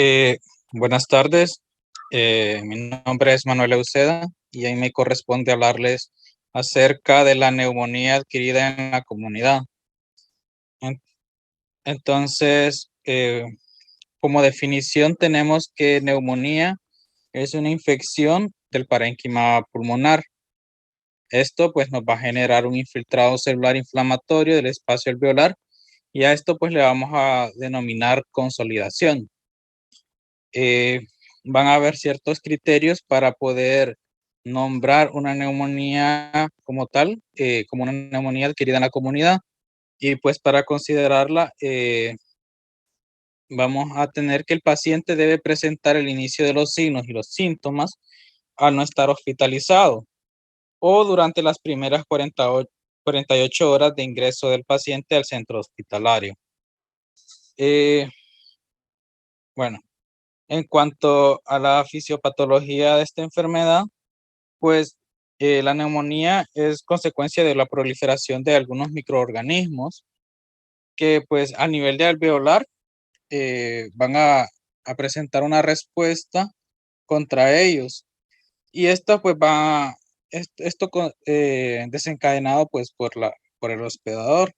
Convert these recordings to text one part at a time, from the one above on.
Eh, Buenas tardes. Mi nombre es Manuel Euseda y ahí me corresponde hablarles acerca de la neumonía adquirida en la comunidad. En- Entonces, como definición tenemos que neumonía es una infección del parénquima pulmonar. Esto pues nos va a generar un infiltrado celular inflamatorio del espacio alveolar y a esto pues le vamos a denominar consolidación. eh, Van a haber ciertos criterios para poder nombrar una neumonía como tal, como una neumonía adquirida en la comunidad. Y pues para considerarla, vamos a tener que el paciente debe presentar el inicio de los signos y los síntomas al no estar hospitalizado o durante las primeras 48 horas de ingreso del paciente al centro hospitalario. Eh, bueno, en cuanto a la fisiopatología de esta enfermedad, pues la neumonía es consecuencia de la proliferación de algunos microorganismos que pues a nivel de alveolar van a presentar una respuesta contra ellos. Y esto pues desencadenado pues por el hospedador.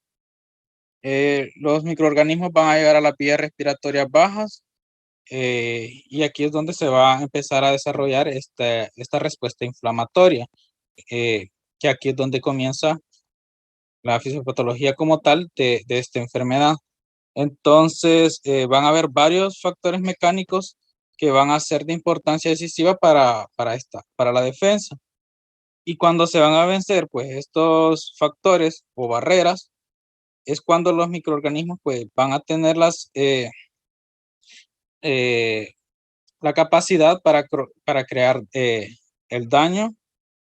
Los microorganismos van a llegar a las vías respiratorias bajas, y aquí es donde se va a empezar a desarrollar esta respuesta inflamatoria, eh, que aquí es donde comienza la fisiopatología como tal de esta enfermedad. Entonces, van a haber varios factores mecánicos que van a ser de importancia decisiva para la defensa. Y cuando se van a vencer, pues estos factores o barreras, es cuando los microorganismos pues van a tener eh, la capacidad para crear el daño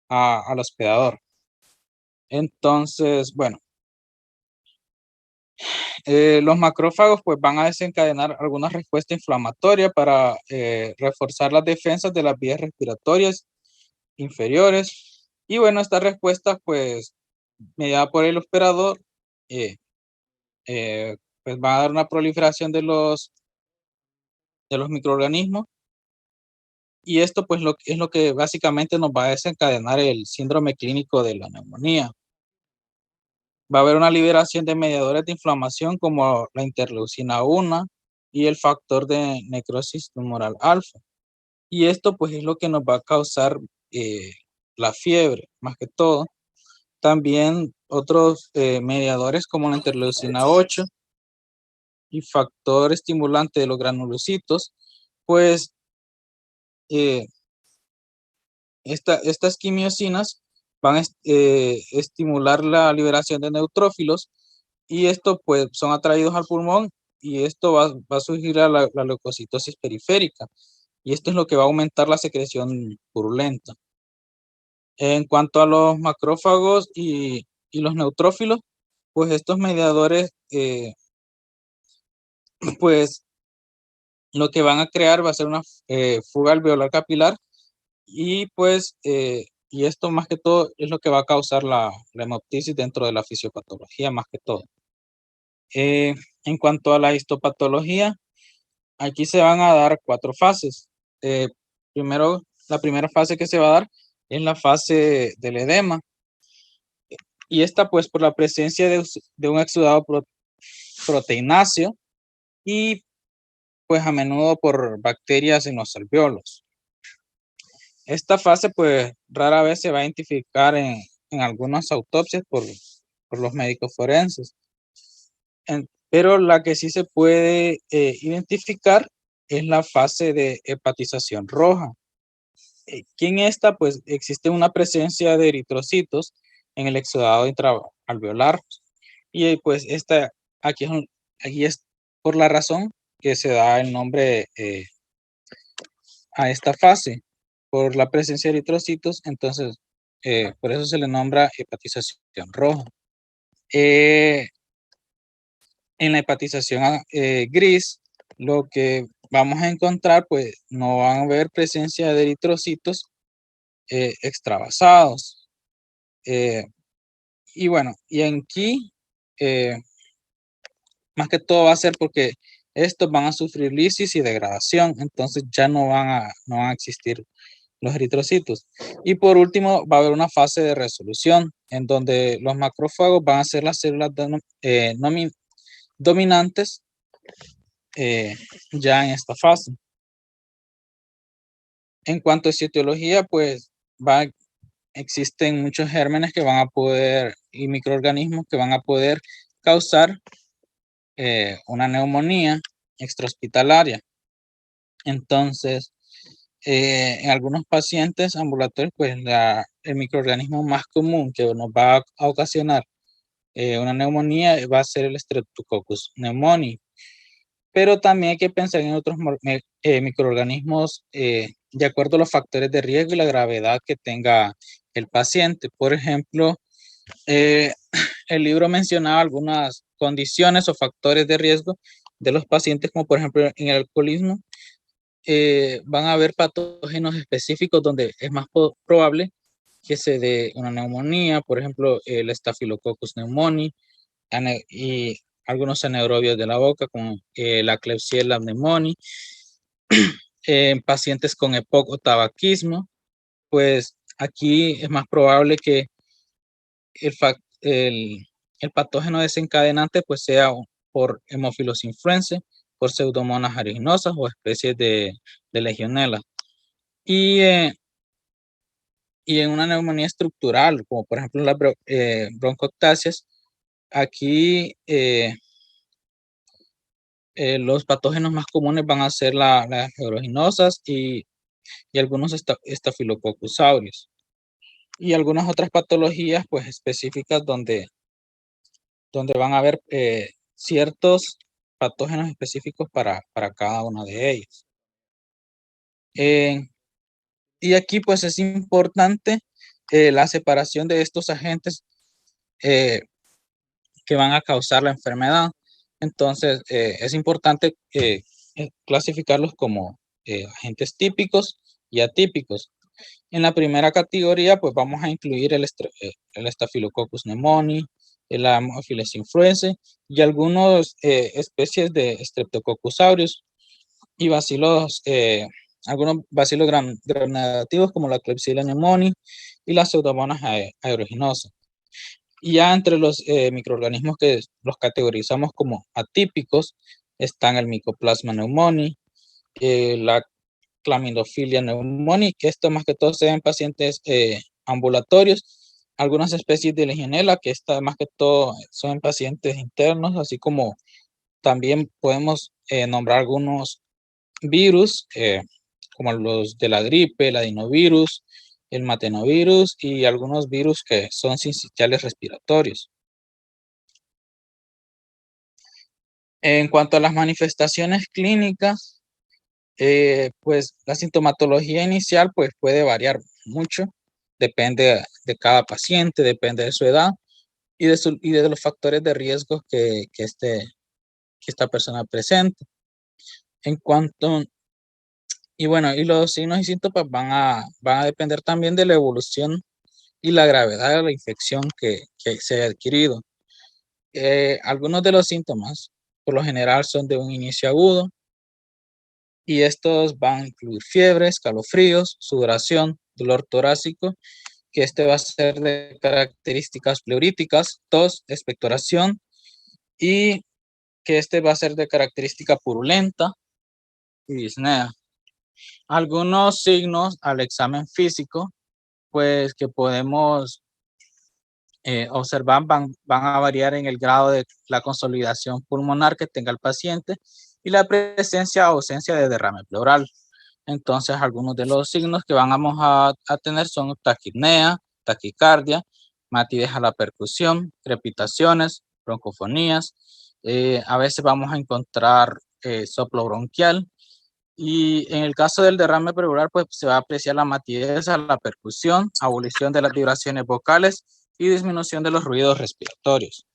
al hospedador. Entonces, bueno, los macrófagos pues van a desencadenar alguna respuesta inflamatoria para reforzar las defensas de las vías respiratorias inferiores. Y bueno, esta respuesta pues mediada por el hospedador, eh, pues va a dar una proliferación de los microorganismos, y esto pues es lo que básicamente nos va a desencadenar el síndrome clínico de la neumonía. Va a haber una liberación de mediadores de inflamación como la interleucina 1 y el factor de necrosis tumoral alfa. Y esto pues es lo que nos va a causar eh, la fiebre, más que todo. También otros mediadores como la interleucina 8 y factor estimulante de los granulocitos, pues eh, estas quimiosinas van a estimular la liberación de neutrófilos, y esto pues son atraídos al pulmón, y esto va a surgir a la leucocitosis periférica, y esto es lo que va a aumentar la secreción purulenta. En cuanto a los macrófagos y los neutrófilos, pues estos mediadores pues lo que van a crear va a ser una fuga alveolar capilar, y pues y esto más que todo es lo que va a causar la hemoptisis dentro de la fisiopatología más que todo. Eh, en cuanto a la histopatología, aquí se van a dar 4 fases. Eh, Primero, la primera fase que se va a dar es la fase del edema, y esta pues por la presencia de un exudado proteináceo, y pues a menudo por bacterias en los alvéolos. Esta fase pues rara vez se va a identificar en algunas autopsias por los médicos forenses. Pero la que sí se puede identificar es la fase de hepatización roja. Que en esta pues existe una presencia de eritrocitos en el exudado intraalveolar, y pues aquí aquí es por la razón que se da el nombre a esta fase, por la presencia de eritrocitos. Entonces por eso se le nombra hepatización roja. Eh, en la hepatización gris, lo que vamos a encontrar, pues no van a haber presencia de eritrocitos extravasados. Eh, y bueno, y aquí, más que todo va a ser porque estos van a sufrir lisis y degradación, entonces ya no van a existir los eritrocitos. Y por último, va a haber una fase de resolución en donde los macrófagos van a ser las células dominantes ya en esta fase. En cuanto a citología, pues existen muchos gérmenes que van a poder y microorganismos que van a poder causar una neumonía extrahospitalaria. Entonces, en algunos pacientes ambulatorios, pues el microorganismo más común que nos va a ocasionar una neumonía va a ser el Streptococcus pneumoniae. Pero también hay que pensar en otros microorganismos de acuerdo a los factores de riesgo y la gravedad que tenga el paciente. Por ejemplo, el libro mencionaba algunas condiciones o factores de riesgo de los pacientes, como por ejemplo en el alcoholismo, van a haber patógenos específicos donde es más probable que se dé una neumonía, por ejemplo, el Staphylococcus pneumoniae y algunos anaerobios de la boca, como la Klebsiella pneumoniae. En pacientes con EPOC o tabaquismo, pues aquí es más probable que el patógeno desencadenante pues sea por Haemophilus influenzae, por Pseudomonas aeruginosa o especies de Legionella. Y en una neumonía estructural, como por ejemplo las broncoctasias, aquí los patógenos más comunes van a ser las aeruginosas y algunos Staphylococcus aureus. Y algunas otras patologías pues específicas donde van a haber ciertos patógenos específicos para cada una de ellas. Y aquí pues es importante la separación de estos agentes que van a causar la enfermedad. Entonces es importante clasificarlos como agentes típicos y atípicos. En la primera categoría pues vamos a incluir el Staphylococcus pneumoniae, el Haemophilus influenzae y algunas especies de Streptococcus aureus y algunos bacilos gram-negativos como la Klebsiella pneumoniae y las Pseudomonas aeruginosa. Y ya entre los microorganismos que los categorizamos como atípicos están el Mycoplasma pneumoniae, la Chlamydophila pneumoniae, que esto más que todo se da en pacientes ambulatorios, algunas especies de Legionella, que esta más que todo son en pacientes internos, así como también podemos nombrar algunos virus, como los de la gripe, el adenovirus, el matenovirus y algunos virus que son sinciciales respiratorios. En cuanto a las manifestaciones clínicas, pues la sintomatología inicial pues puede variar mucho, depende de cada paciente, depende de su edad y de los factores de riesgo que esta persona presente. En cuanto, y bueno, y los signos y síntomas van a depender también de la evolución y la gravedad de la infección que se haya adquirido. Algunos de los síntomas, por lo general, son de un inicio agudo, y estos van a incluir fiebre, escalofríos, sudoración, dolor torácico, que este va a ser de características pleuríticas, tos, expectoración, y que este va a ser de característica purulenta y disnea. Algunos signos al examen físico, pues que podemos observar van a variar en el grado de la consolidación pulmonar que tenga el paciente y la presencia o ausencia de derrame pleural. Entonces, algunos de los signos que vamos a tener son taquipnea, taquicardia, matidez a la percusión, crepitaciones, broncofonías. A veces vamos a encontrar soplo bronquial. Y en el caso del derrame pleural, pues se va a apreciar la matidez a la percusión, abolición de las vibraciones vocales y disminución de los ruidos respiratorios.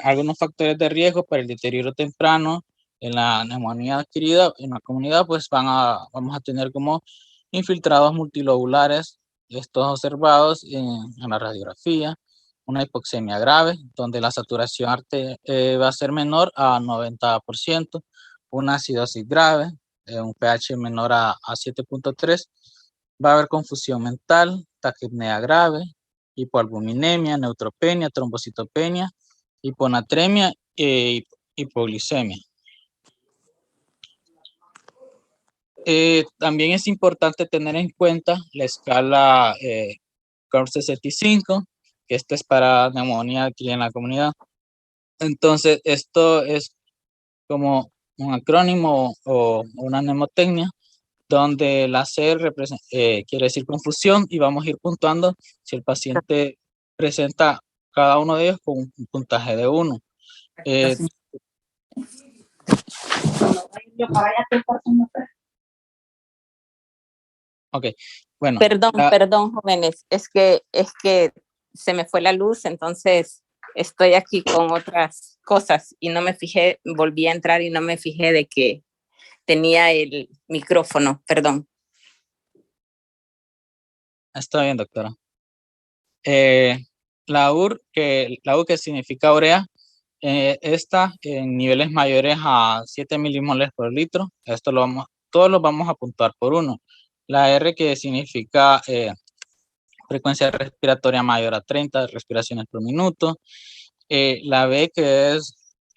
Algunos factores de riesgo para el deterioro temprano en la neumonía adquirida en la comunidad, pues vamos a tener como infiltrados multilobulares, estos observados en la radiografía, una hipoxemia grave, donde la saturación va a ser menor a 90%, una acidosis grave, un pH menor a 7.3, va a haber confusión mental, taquipnea grave, hipoalbuminemia, neutropenia, trombocitopenia, hiponatremia e hipoglicemia. También es importante tener en cuenta la escala CORE-65, que esto es para neumonía aquí en la comunidad. Entonces, esto es como un acrónimo o una mnemotecnia, donde la C quiere decir confusión, y vamos a ir puntuando si el paciente presenta cada uno de ellos con un puntaje de 1. Ok, bueno. Perdón, jóvenes, es que se me fue la luz, entonces estoy aquí con otras cosas y no me fijé, volví a entrar y no me fijé de que tenía el micrófono, perdón. Está bien, doctora. La UR, que significa urea, está en niveles mayores a 7 milimoles por litro. Todos los vamos a puntuar por 1. La R, que significa frecuencia respiratoria mayor a 30 respiraciones por minuto. La B, que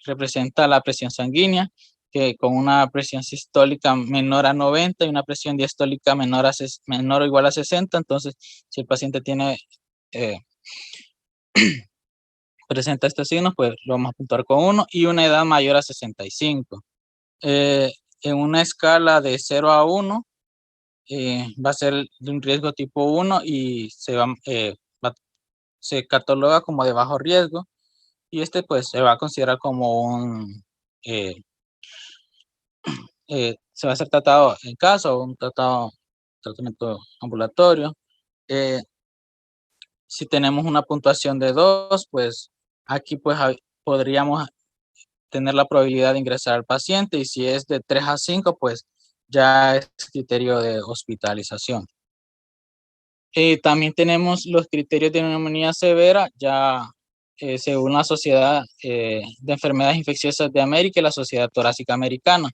representa la presión sanguínea, que con una presión sistólica menor a 90 y una presión diastólica menor o igual a 60. Entonces, si el paciente presenta estos signos, pues lo vamos a puntuar con 1, y una edad mayor a 65. En una escala de 0 a 1, va a ser de un riesgo tipo 1 y se cataloga como de bajo riesgo, y este pues se va a considerar como se va a ser tratado en casa o un tratamiento ambulatorio. Si tenemos una puntuación de 2, pues aquí pues podríamos tener la probabilidad de ingresar al paciente, y si es de 3 a 5, pues ya es criterio de hospitalización. También tenemos los criterios de neumonía severa, ya según la Sociedad de Enfermedades Infecciosas de América y la Sociedad Torácica Americana.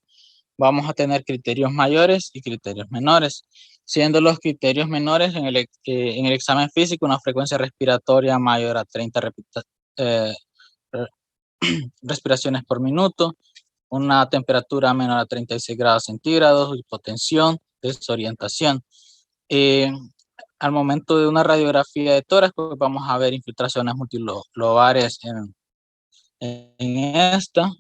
Vamos a tener criterios mayores y criterios menores, siendo los criterios menores en el examen físico una frecuencia respiratoria mayor a 30 respiraciones por minuto, una temperatura menor a 36 grados centígrados, hipotensión, desorientación. Al momento de una radiografía de tórax, pues vamos a ver infiltraciones multilobares en esta.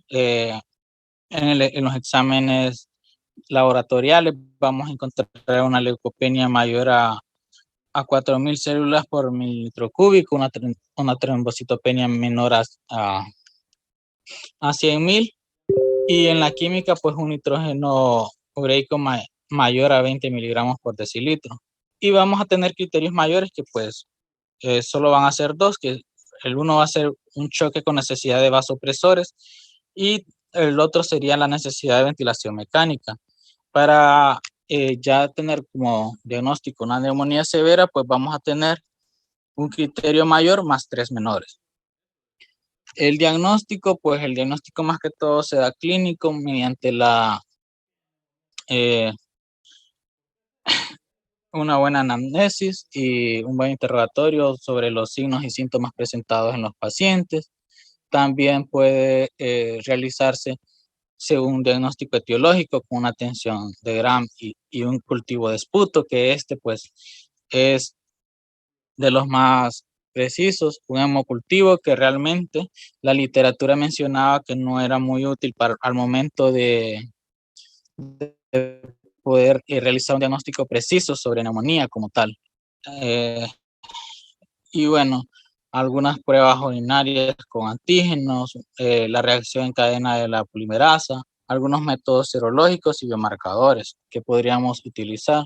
En los exámenes laboratoriales vamos a encontrar una leucopenia mayor a 4.000 células por mililitro cúbico, una trombocitopenia menor a 100.000, y en la química pues un nitrógeno ureico mayor a 20 miligramos por decilitro. Y vamos a tener criterios mayores que pues solo van a ser 2, que el uno va a ser un choque con necesidad de vasopresores, y el otro sería la necesidad de ventilación mecánica. Para ya tener como diagnóstico una neumonía severa, pues vamos a tener un criterio mayor más 3 menores. El diagnóstico, pues el diagnóstico más que todo se da clínico mediante una buena anamnesis y un buen interrogatorio sobre los signos y síntomas presentados en los pacientes. También puede realizarse según un diagnóstico etiológico con una tensión de Gram y un cultivo de esputo, que pues es de los más precisos, un hemocultivo que realmente la literatura mencionaba que no era muy útil al momento de poder realizar un diagnóstico preciso sobre neumonía como tal. Y bueno, algunas pruebas urinarias con antígenos, la reacción en cadena de la polimerasa, algunos métodos serológicos y biomarcadores que podríamos utilizar.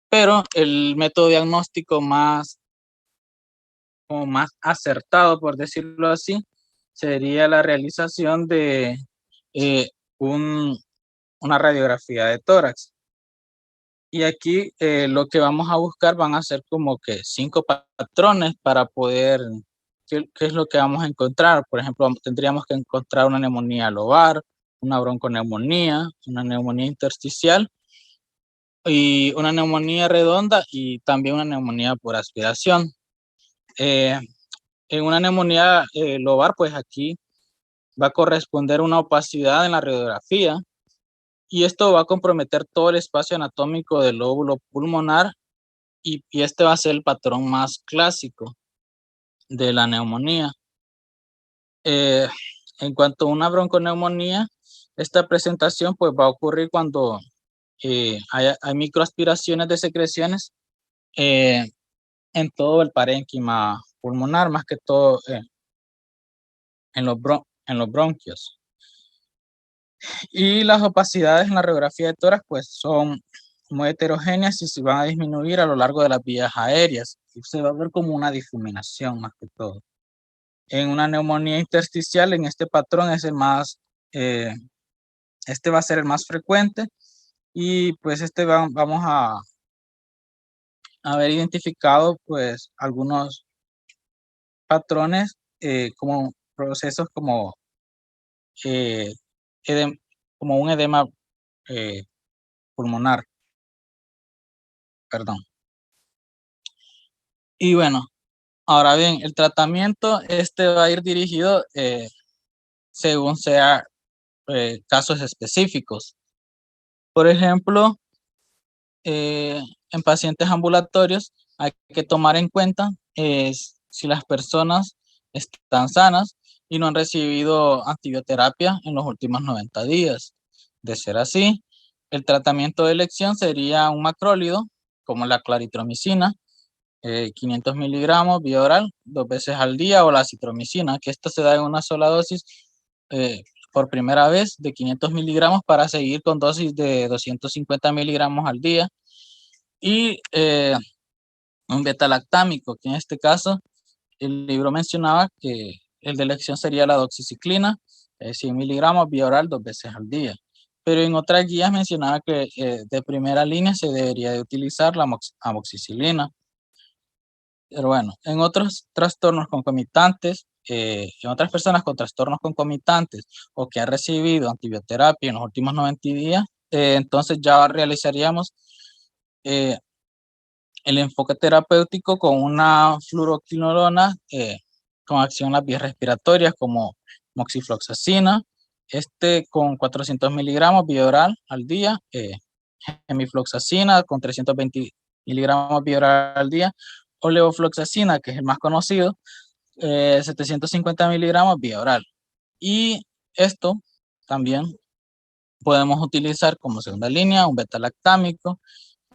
Pero el método diagnóstico más acertado, por decirlo así, sería la realización de una radiografía de tórax. Y aquí lo que vamos a buscar van a ser como que 5 patrones para poder ¿qué es lo que vamos a encontrar? Por ejemplo, tendríamos que encontrar una neumonía lobar, una bronconeumonía, una neumonía intersticial y una neumonía redonda y también una neumonía por aspiración. En una neumonía lobar, pues aquí va a corresponder una opacidad en la radiografía y esto va a comprometer todo el espacio anatómico del lóbulo pulmonar y este va a ser el patrón más clásico de la neumonía. En cuanto a una bronconeumonía, esta presentación pues va a ocurrir cuando hay microaspiraciones de secreciones en todo el parénquima pulmonar, más que todo en los bronquios. Y las opacidades en la radiografía de tórax pues son muy heterogéneas y se van a disminuir a lo largo de las vías aéreas. Y se va a ver como una difuminación más que todo. En una neumonía intersticial, en este patrón es el más, este va a ser el más frecuente y pues vamos a haber identificado pues algunos patrones como procesos como, eh, como un edema pulmonar, perdón. Y bueno, ahora bien, el tratamiento va a ir dirigido según sea casos específicos. Por ejemplo, en pacientes ambulatorios hay que tomar en cuenta si las personas están sanas y no han recibido antibioterapia en los últimos 90 días. De ser así, el tratamiento de elección sería un macrólido, como la claritromicina, 500 miligramos vía oral 2 veces al día, o la acitromicina, que esta se da en una sola dosis por primera vez de 500 miligramos para seguir con dosis de 250 miligramos al día. Y un beta-lactámico, que en este caso el libro mencionaba que el de elección sería la doxiciclina, 100 miligramos vía oral 2 veces al día. Pero en otras guías mencionaba que de primera línea se debería de utilizar la amoxicilina. Pero bueno, en otros trastornos concomitantes, en otras personas con trastornos concomitantes o que han recibido antibioterapia en los últimos 90 días, entonces ya realizaríamos el enfoque terapéutico con una fluoroquinolona con acción en las vías respiratorias como moxifloxacina, con 400 miligramos vía oral al día, hemifloxacina con 320 miligramos vía oral al día, o levofloxacina, que es el más conocido, 750 miligramos vía oral. Y esto también podemos utilizar como segunda línea un beta-lactámico.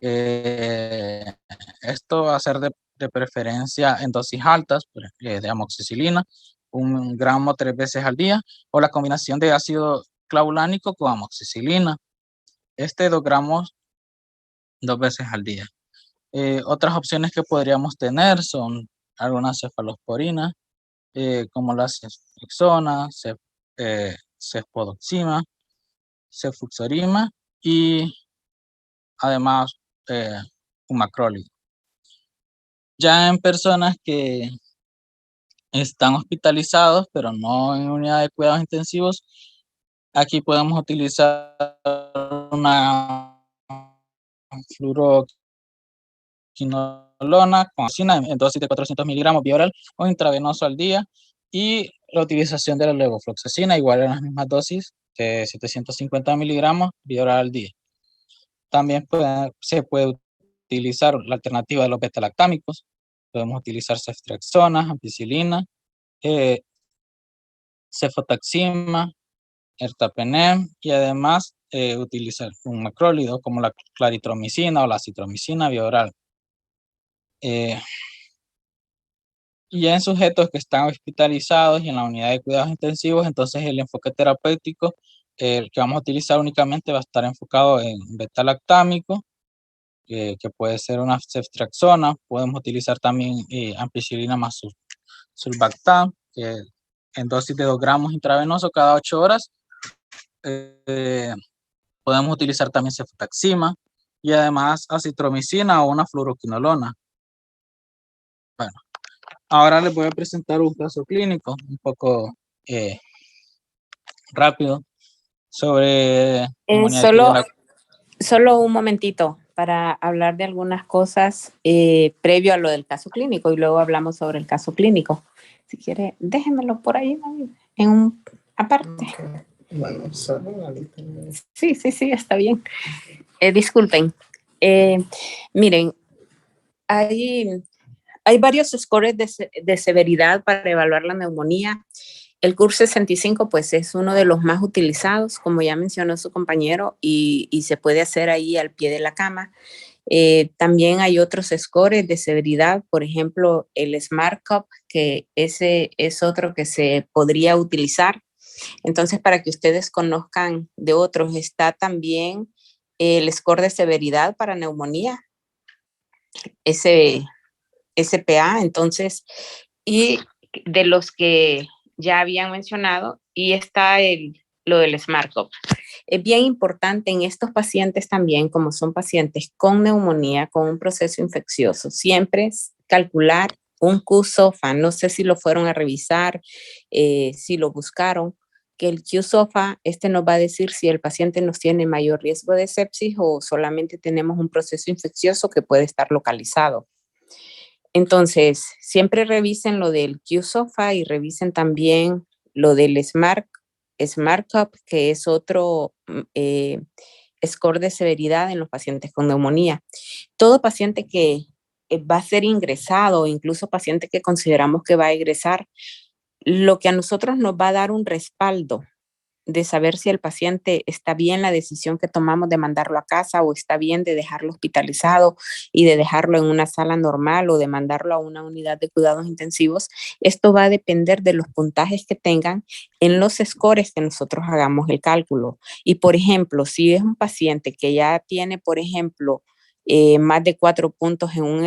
Esto va a ser de preferencia en dosis altas de amoxicilina, 1 gramo 3 veces al día, o la combinación de ácido clavulánico con amoxicilina, 2 gramos 2 veces al día. Otras opciones que podríamos tener son algunas cefalosporinas, como la ceftriaxona, cefpodoxima, cefuroxima y además un macrólido. Ya en personas que están hospitalizados, pero no en unidad de cuidados intensivos, aquí podemos utilizar una fluoroquinolona con en dosis de 400 miligramos vía oral o intravenoso al día, y la utilización de la levofloxacina igual en las mismas dosis de 750 miligramos vía oral al día. También se puede utilizar la alternativa de los beta-lactámicos. Podemos utilizar ceftriaxona, ampicilina, cefotaxima, ertapenem y además utilizar un macrólido como la claritromicina o la acitromicina vía oral. Y en sujetos que están hospitalizados y en la unidad de cuidados intensivos, entonces el enfoque terapéutico que vamos a utilizar únicamente va a estar enfocado en beta-lactámico, que puede ser una ceftriaxona. Podemos utilizar también ampicilina más sulbactam, que en dosis de 2 gramos intravenoso cada 8 horas. Podemos utilizar también cefotaxima y además acitromicina o una fluoroquinolona. Bueno, Ahora les voy a presentar un caso clínico un poco rápido sobre neumonía de Solo, Tidela. solo un momentito para hablar de algunas cosas previo a lo del caso clínico y luego hablamos sobre el caso clínico. Si quiere, déjenmelo por ahí, David, en un aparte. Okay. Bueno, solo ahorita. Sí, sí, sí, está bien. Disculpen. Miren, hay varios scores de severidad para evaluar la neumonía. El CUR 65 pues es uno de los más utilizados, como ya mencionó su compañero, y se puede hacer ahí al pie de la cama. También hay otros scores de severidad, por ejemplo, el SmartCup, que ese es otro que se podría utilizar. Entonces, para que ustedes conozcan de otros, está también el score de severidad para neumonía, ese SPA, entonces, y de los que ya habían mencionado, y está lo del SmartCop. Es bien importante en estos pacientes también, como son pacientes con neumonía, con un proceso infeccioso, siempre calcular un QSOFA. No sé si lo fueron a revisar, si lo buscaron, que el QSOFA, nos va a decir si el paciente nos tiene mayor riesgo de sepsis o solamente tenemos un proceso infeccioso que puede estar localizado. Entonces, siempre revisen lo del QSOFA y revisen también lo del SmartCup, que es otro score de severidad en los pacientes con neumonía. Todo paciente que va a ser ingresado, incluso paciente que consideramos que va a egresar, lo que a nosotros nos va a dar un respaldo de saber si el paciente está bien la decisión que tomamos de mandarlo a casa o está bien de dejarlo hospitalizado y de dejarlo en una sala normal o de mandarlo a una unidad de cuidados intensivos. Esto va a depender de los puntajes que tengan en los scores que nosotros hagamos el cálculo. Y por ejemplo, si es un paciente que ya tiene, por ejemplo, más de 4 puntos en un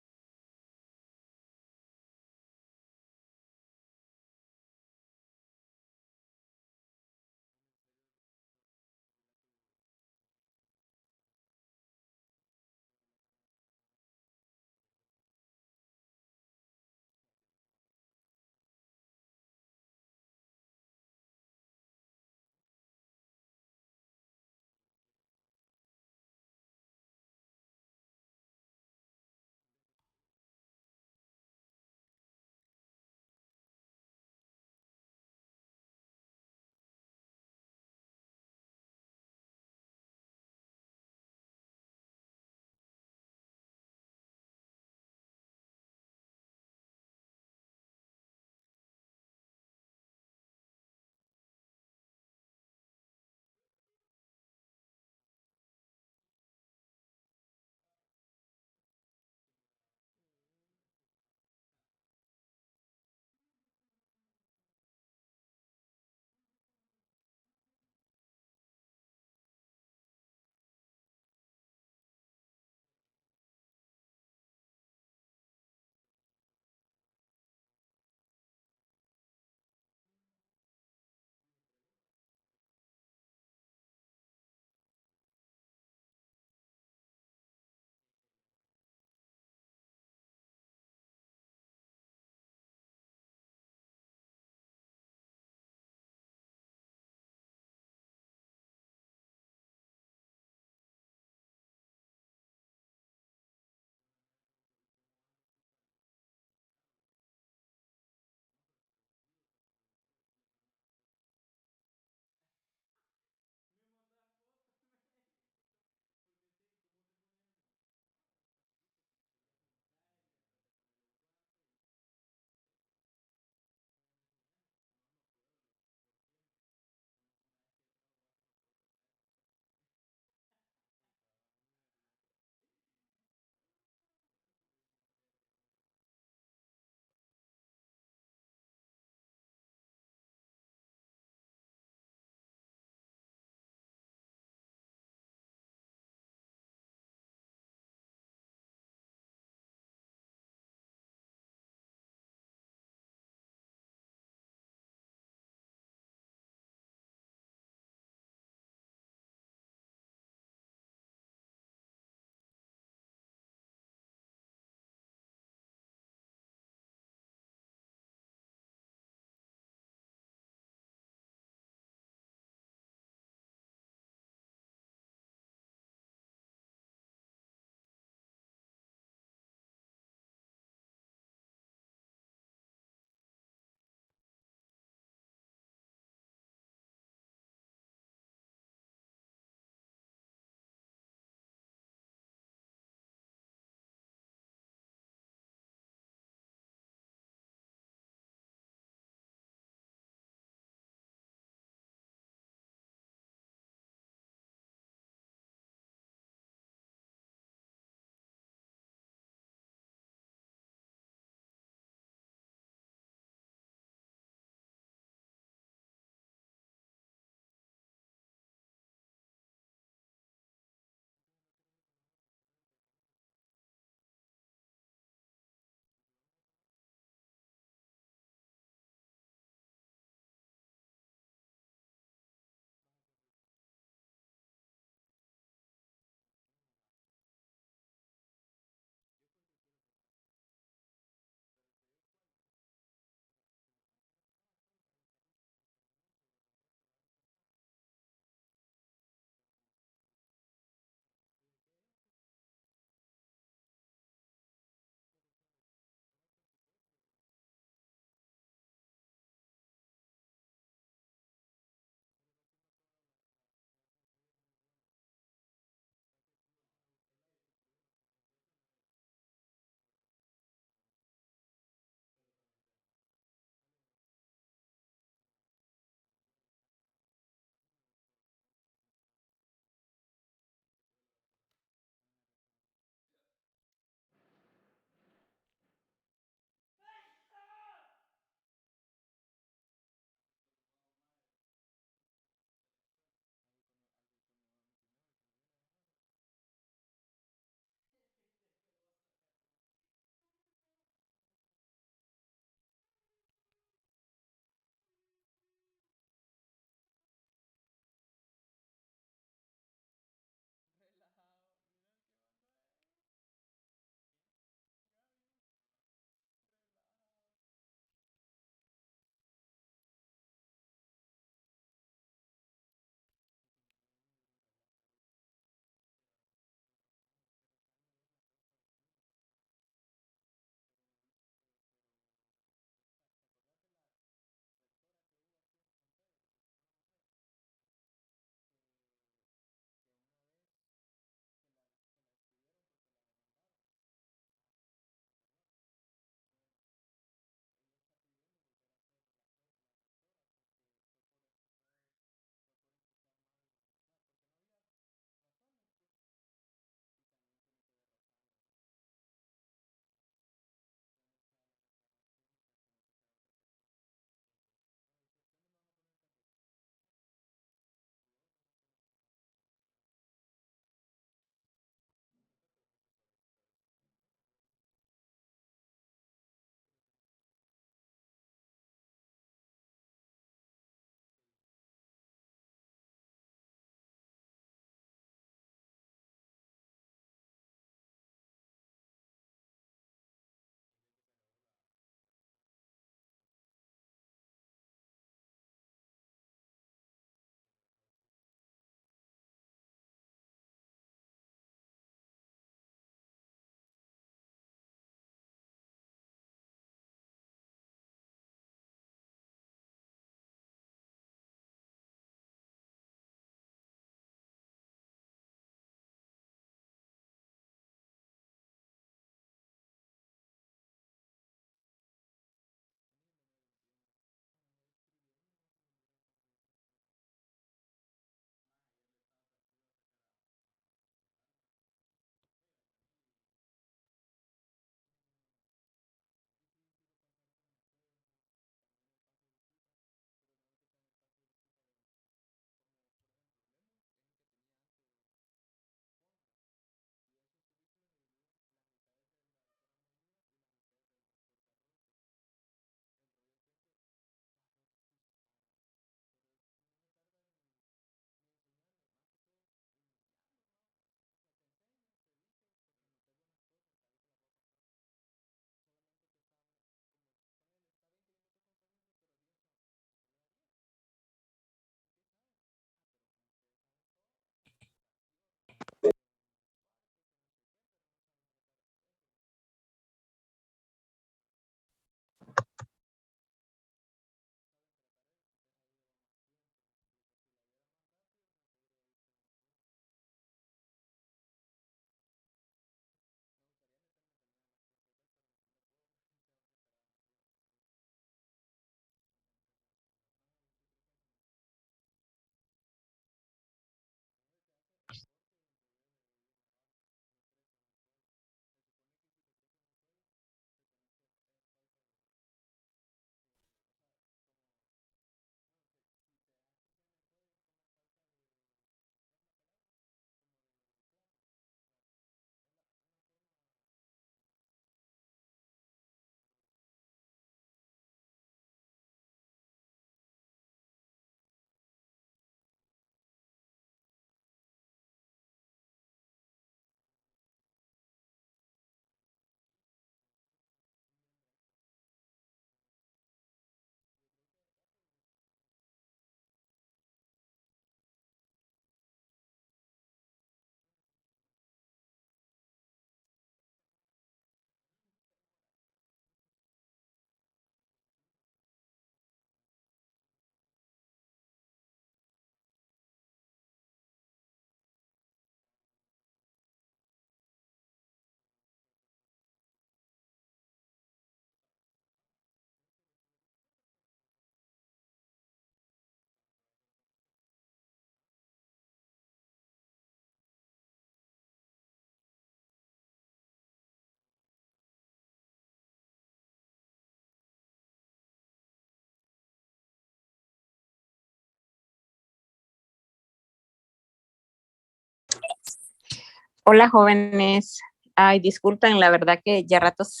Hola, jóvenes. Ay, disculpen, la verdad que ya ratos.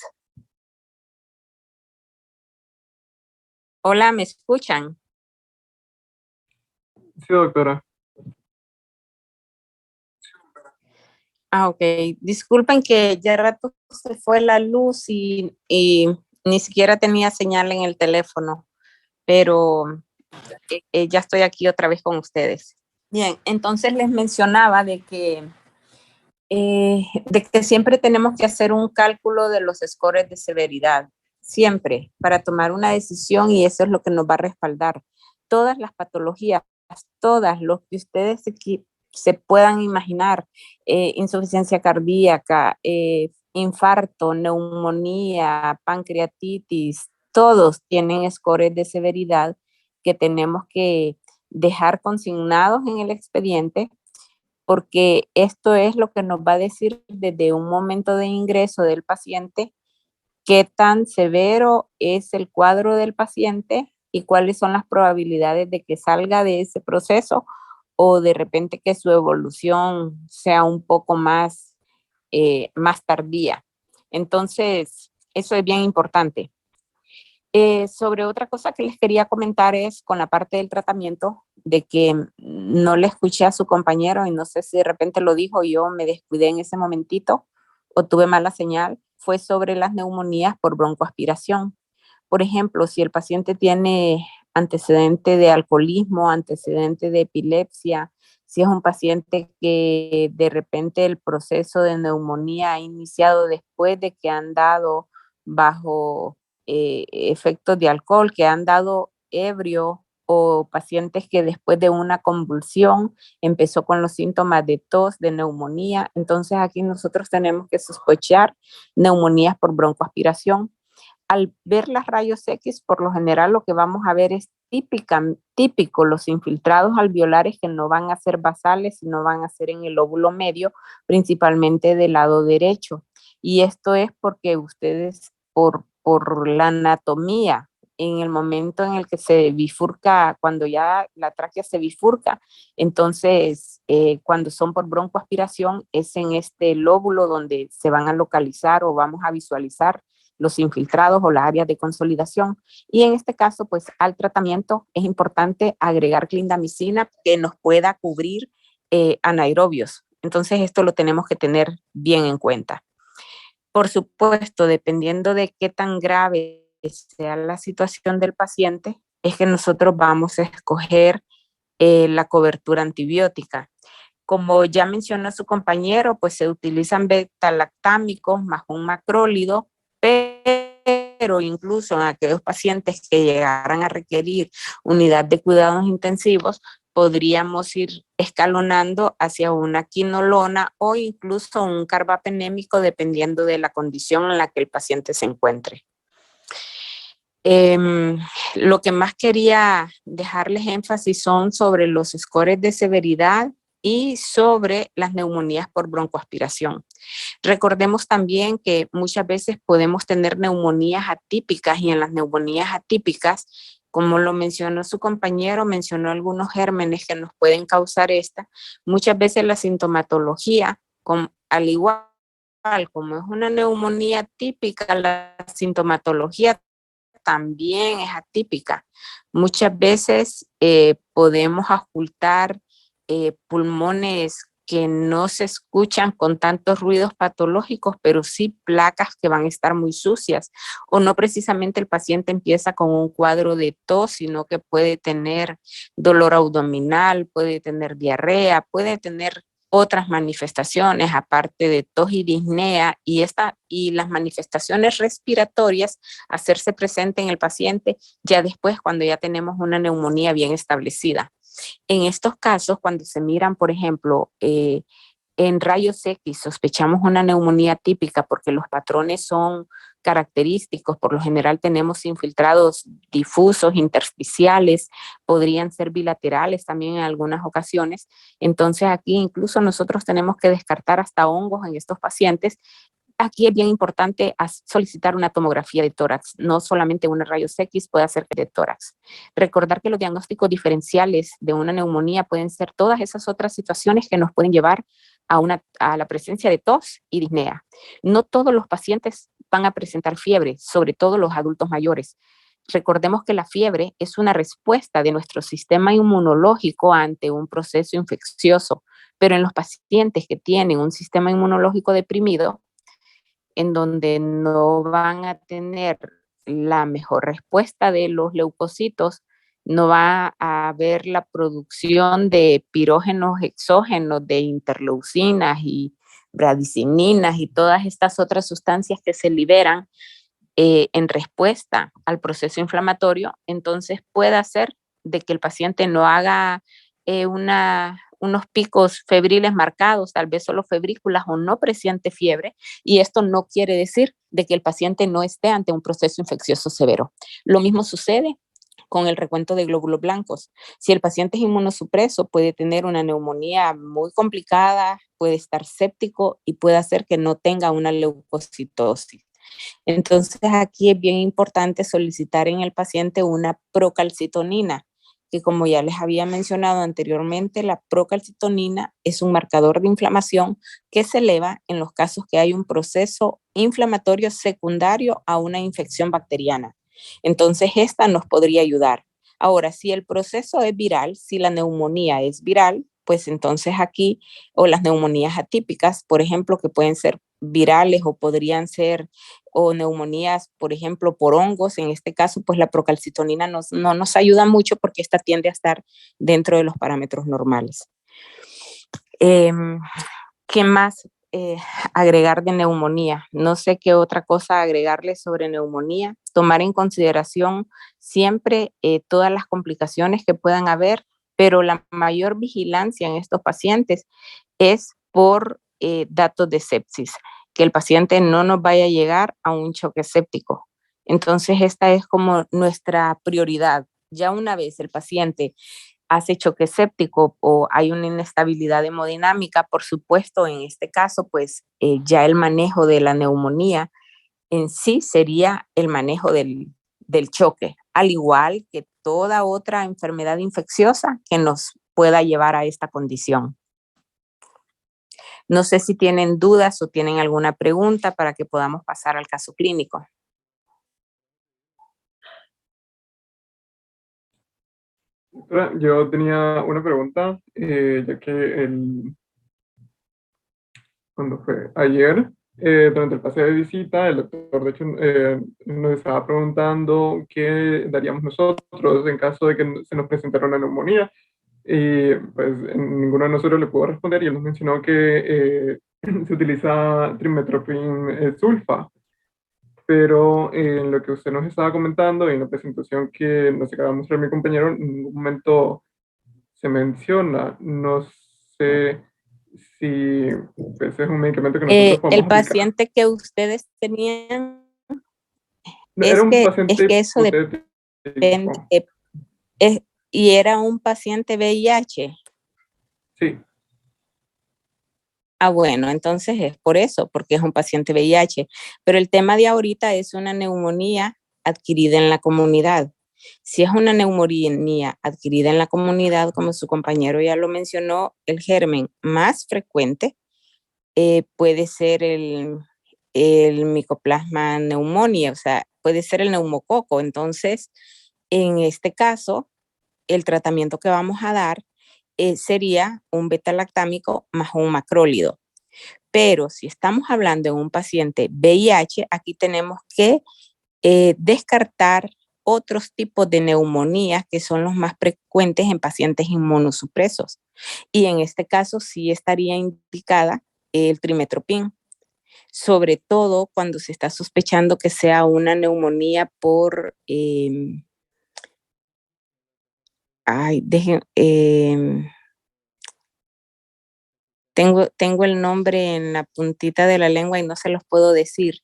Hola, ¿me escuchan? Sí, doctora. Ok. Disculpen que ya rato se fue la luz y ni siquiera tenía señal en el teléfono, pero ya estoy aquí otra vez con ustedes. Bien, entonces les mencionaba de que siempre tenemos que hacer un cálculo de los scores de severidad, siempre, para tomar una decisión, y eso es lo que nos va a respaldar. Todas las patologías, todas los que ustedes se puedan imaginar, insuficiencia cardíaca, infarto, neumonía, pancreatitis, todos tienen scores de severidad que tenemos que dejar consignados en el expediente, porque esto es lo que nos va a decir desde un momento de ingreso del paciente qué tan severo es el cuadro del paciente y cuáles son las probabilidades de que salga de ese proceso, o de repente que su evolución sea un poco más tardía. Entonces, eso es bien importante. Sobre otra cosa que les quería comentar es con la parte del tratamiento, de que no le escuché a su compañero y no sé si de repente lo dijo, yo me descuidé en ese momentito o tuve mala señal, fue sobre las neumonías por broncoaspiración. Por ejemplo, si el paciente tiene antecedente de alcoholismo, antecedente de epilepsia, si es un paciente que de repente el proceso de neumonía ha iniciado después de que han dado bajo efectos de alcohol, que han dado ebrio, o pacientes que después de una convulsión empezó con los síntomas de tos, de neumonía. Entonces aquí nosotros tenemos que sospechar neumonías por broncoaspiración. Al ver las rayos X, por lo general lo que vamos a ver es típico los infiltrados alveolares, que no van a ser basales, sino van a ser en el lóbulo medio, principalmente del lado derecho. Y esto es porque ustedes, por la anatomía, en el momento en el que se bifurca, cuando ya la tráquea se bifurca, entonces cuando son por broncoaspiración es en este lóbulo donde se van a localizar o vamos a visualizar los infiltrados o las áreas de consolidación. Y en este caso, pues al tratamiento es importante agregar clindamicina que nos pueda cubrir anaerobios. Entonces esto lo tenemos que tener bien en cuenta. Por supuesto, dependiendo de qué tan grave sea la situación del paciente, es que nosotros vamos a escoger la cobertura antibiótica. Como ya mencionó su compañero, pues se utilizan beta-lactámicos más un macrólido, pero incluso en aquellos pacientes que llegaran a requerir unidad de cuidados intensivos, podríamos ir escalonando hacia una quinolona o incluso un carbapenémico, dependiendo de la condición en la que el paciente se encuentre. Lo que más quería dejarles énfasis son sobre los scores de severidad y sobre las neumonías por broncoaspiración. Recordemos también que muchas veces podemos tener neumonías atípicas, y en las neumonías atípicas, como lo mencionó su compañero, mencionó algunos gérmenes que nos pueden causar esta. Muchas veces la sintomatología, al igual como es una neumonía típica, la sintomatología también es atípica. Muchas veces podemos ocultar pulmones que no se escuchan con tantos ruidos patológicos, pero sí placas que van a estar muy sucias, o no precisamente el paciente empieza con un cuadro de tos, sino que puede tener dolor abdominal, puede tener diarrea, puede tener otras manifestaciones aparte de tos y disnea, y las manifestaciones respiratorias hacerse presente en el paciente ya después, cuando ya tenemos una neumonía bien establecida. En estos casos, cuando se miran, por ejemplo, en rayos X, sospechamos una neumonía típica porque los patrones son característicos. Por lo general tenemos infiltrados difusos, intersticiales, podrían ser bilaterales también en algunas ocasiones. Entonces aquí incluso nosotros tenemos que descartar hasta hongos en estos pacientes. Aquí es bien importante solicitar una tomografía de tórax, no solamente una rayos X, puede hacer de tórax. Recordar que los diagnósticos diferenciales de una neumonía pueden ser todas esas otras situaciones que nos pueden llevar a la presencia de tos y disnea. No todos los pacientes van a presentar fiebre, sobre todo los adultos mayores. Recordemos que la fiebre es una respuesta de nuestro sistema inmunológico ante un proceso infeccioso, pero en los pacientes que tienen un sistema inmunológico deprimido, en donde no van a tener la mejor respuesta de los leucocitos, no va a haber la producción de pirógenos exógenos, de interleucinas y bradicininas y todas estas otras sustancias que se liberan en respuesta al proceso inflamatorio, entonces puede hacer de que el paciente no haga unos picos febriles marcados, tal vez solo febrículas o no presiente fiebre, y esto no quiere decir de que el paciente no esté ante un proceso infeccioso severo. Lo mismo sucede con el recuento de glóbulos blancos. Si el paciente es inmunosupreso, puede tener una neumonía muy complicada, puede estar séptico y puede hacer que no tenga una leucocitosis. Entonces, aquí es bien importante solicitar en el paciente una procalcitonina, que como ya les había mencionado anteriormente, la procalcitonina es un marcador de inflamación que se eleva en los casos que hay un proceso inflamatorio secundario a una infección bacteriana. Entonces, esta nos podría ayudar. Ahora, si el proceso es viral, si la neumonía es viral, pues entonces aquí, o las neumonías atípicas, por ejemplo, que pueden ser virales o podrían ser o neumonías, por ejemplo, por hongos, en este caso, pues la procalcitonina no nos ayuda mucho porque esta tiende a estar dentro de los parámetros normales. ¿Qué más agregar de neumonía? No sé qué otra cosa agregarle sobre neumonía. Tomar en consideración siempre todas las complicaciones que puedan haber, pero la mayor vigilancia en estos pacientes es por datos de sepsis, que el paciente no nos vaya a llegar a un choque séptico. Entonces, esta es como nuestra prioridad. Ya una vez el paciente hace choque séptico o hay una inestabilidad hemodinámica, por supuesto, en este caso, pues ya el manejo de la neumonía en sí sería el manejo del choque, al igual que toda otra enfermedad infecciosa que nos pueda llevar a esta condición. No sé si tienen dudas o tienen alguna pregunta para que podamos pasar al caso clínico. Yo tenía una pregunta, ya que cuando fue ayer, durante el paseo de visita, el doctor de hecho nos estaba preguntando qué daríamos nosotros en caso de que se nos presentara una neumonía. Y pues ninguno de nosotros le pudo responder y él nos mencionó que se utiliza trimethoprim sulfa. Pero en lo que usted nos estaba comentando y en la presentación que nos acaba de mostrar mi compañero, en ningún momento se menciona. No sé si pues, es un medicamento que nosotros podemos El aplicar. paciente que ustedes tenían, Era un paciente es que eso hipotético. depende, y era un paciente VIH. Sí. Ah, bueno, entonces es por eso, porque es un paciente VIH. Pero el tema de ahorita es una neumonía adquirida en la comunidad. Si es una neumonía adquirida en la comunidad, como su compañero ya lo mencionó, el germen más frecuente puede ser el Mycoplasma pneumoniae, o sea, puede ser el neumococo. Entonces, en este caso, el tratamiento que vamos a dar sería un beta-lactámico más un macrólido. Pero si estamos hablando de un paciente VIH, aquí tenemos que descartar otros tipos de neumonías que son los más frecuentes en pacientes inmunosupresos. Y en este caso sí estaría indicada el trimethoprim, sobre todo cuando se está sospechando que sea una neumonía por tengo el nombre en la puntita de la lengua y no se los puedo decir.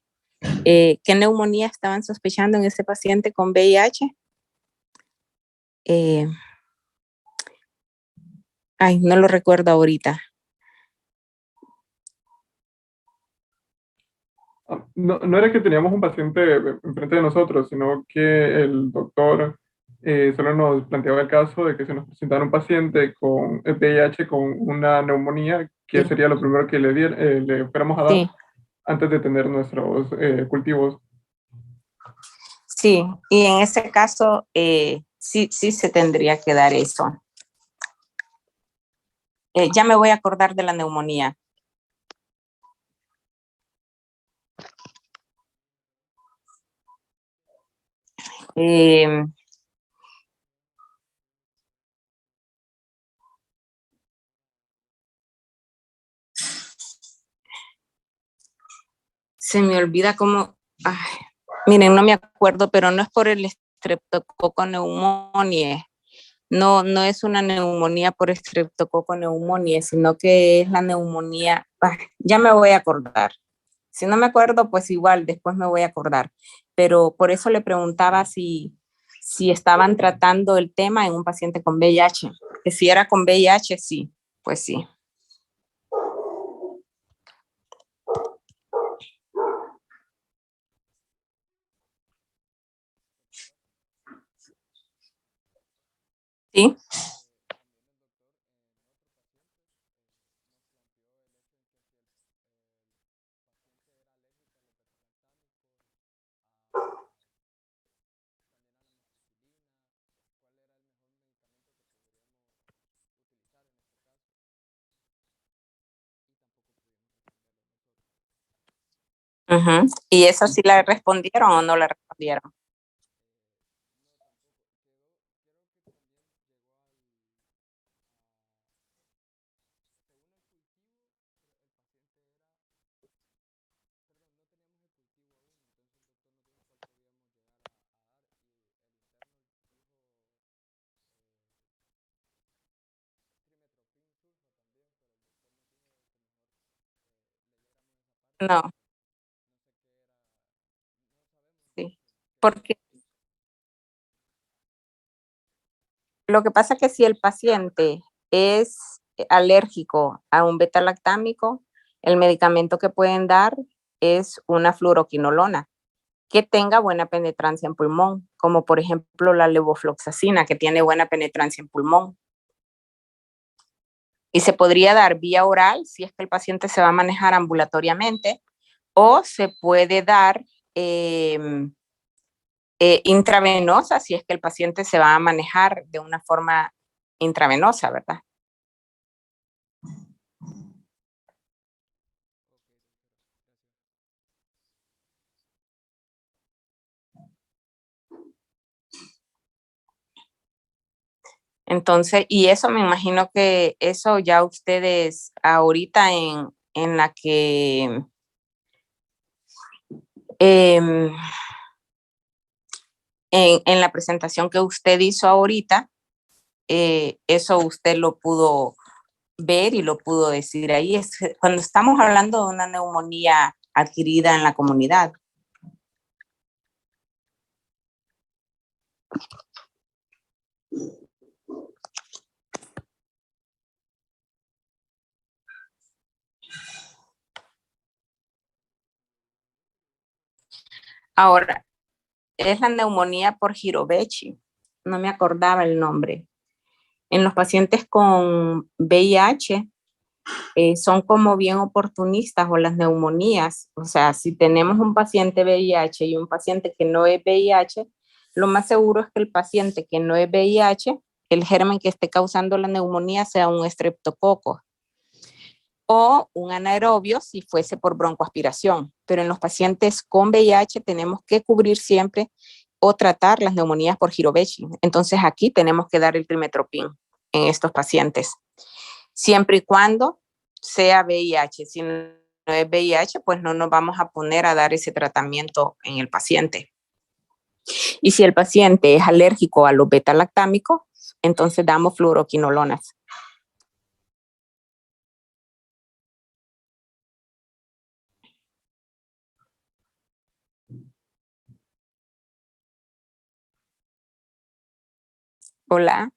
¿Qué neumonía estaban sospechando en ese paciente con VIH? No lo recuerdo ahorita. No era que teníamos un paciente enfrente de nosotros, sino que el doctor solo nos planteaba el caso de que se nos presentara un paciente con VIH con una neumonía, que Sí. sería lo primero que le fuéramos a dar Sí, antes de tener nuestros cultivos. sí, y en ese caso sí se tendría que dar eso. Ya me voy a acordar de la neumonía. Eh, Se me olvida cómo, ay, miren, no me acuerdo, pero no es por el Streptococcus pneumoniae. No, no es una neumonía por Streptococcus pneumoniae, sino que es la neumonía, ya me voy a acordar. Si no me acuerdo, pues igual, después me voy a acordar. Pero por eso le preguntaba si estaban tratando el tema en un paciente con VIH. Que si era con VIH, sí, pues sí. ¿Sí? Uh-huh. ¿Y esa sí la respondieron o no la respondieron? No, sí. Porque lo que pasa es que si el paciente es alérgico a un beta-lactámico, el medicamento que pueden dar es una fluoroquinolona que tenga buena penetrancia en pulmón, como por ejemplo la levofloxacina, que tiene buena penetrancia en pulmón. Y se podría dar vía oral si es que el paciente se va a manejar ambulatoriamente, o se puede dar intravenosa si es que el paciente se va a manejar de una forma intravenosa, ¿verdad? Entonces, y eso me imagino que eso ya ustedes ahorita en la que en la presentación que usted hizo ahorita, eso usted lo pudo ver y lo pudo decir ahí. Es cuando estamos hablando de una neumonía adquirida en la comunidad. Ahora, es la neumonía por Girovechi. No me acordaba el nombre. En los pacientes con VIH son como bien oportunistas o las neumonías. O sea, si tenemos un paciente VIH y un paciente que no es VIH, lo más seguro es que el paciente que no es VIH, el germen que esté causando la neumonía sea un estreptococo o un anaerobio si fuese por broncoaspiración. Pero en los pacientes con VIH tenemos que cubrir siempre o tratar las neumonías por Girovechi. Entonces aquí tenemos que dar el trimestoprim en estos pacientes, siempre y cuando sea VIH. Si no es VIH, pues no nos vamos a poner a dar ese tratamiento en el paciente. Y si el paciente es alérgico a los beta-lactámicos, entonces damos fluoroquinolonas. Hola.